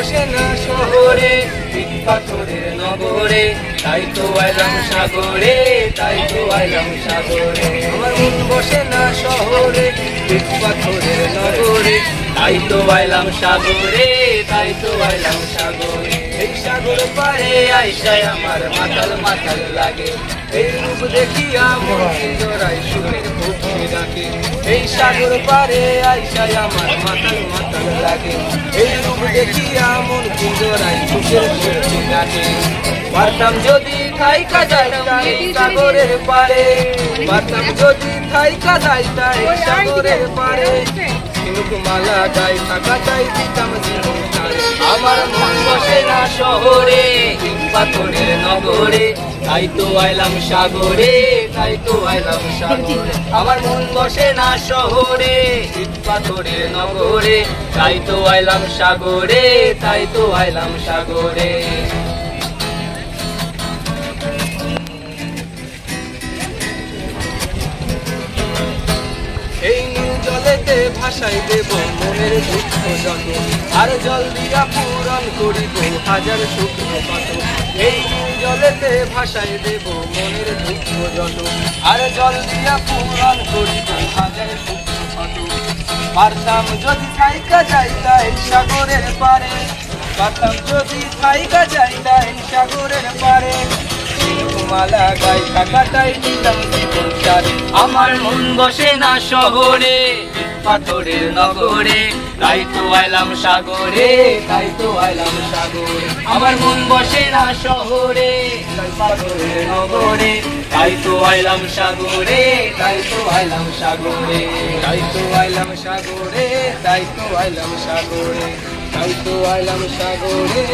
বসে না শহরে, ইট পাথরের নগরে, তাই তো আইলাম সাগরে, তাই তো আইলাম সাগরে। আমার মন বসে না শহরে, ইট পাথরের নগরে, তাই তো আইলাম সাগরে, তাই তো আইলাম সাগরে। এই সাগর পারে আইসায় আমার মাতাল মাতাল লাগে, এই রূপ দেখিয়া মন জোড়াই সুখের ভক্তি ডাকে। এই সাগর পারে আইসায় আমার মাতাল মাতাল লাগে, এই রূপ দেখিয়া মন জোড়াই সুখের ভক্তি ডাকে। পারতাম যদি থাইকা যাইতাম এই সাগরের পারে, পারতাম যদি থাইকা যাইতাম এই সাগরের পারে, কিন্তু মালা গায়ে থাকা চাই দিতাম জীবন তারে। আমার মন বসে না শহরে, পাথরের নগরে, তাই তো আইলাম সাগরে, তাই তো আইলাম সাগরে। আমার মন বসে না শহরে, পাথরের নগরে, তাই তো আইলাম সাগরে, তাই তো আইলাম সাগরে। এই নীল জলেতে ভাসাই দেব মনের দুঃখ যত, আর জল দিয়া পূরণ করিব হাজার শুকনো পাত। এই নীল জলেতে ভাসাই দেব মনের দুঃখ যত, আর জল দিয়া পূরণ করিব হাজার শুকনো পাত। পারতাম যদি থাইকা যাইতা এই সাগরের পারে, পারতাম যদি থাইকা যাইতা এই সাগরের পারে, মালা গায়ে থাকাটাই দিতাম জীবন তারে। আমার মন বসে না শহরে, পাথরের নগরে, তাই তো আইলাম সাগরে, তাই তো আইলাম সাগরে। আমার মন বসে না শহরে, পাথরের নগরে, তাই তো আইলাম সাগরে, তাই তো আইলাম সাগরে, তাই তো আইলাম সাগরে, তাই তো আইলাম সাগরে, তাই তো আইলাম সাগরে।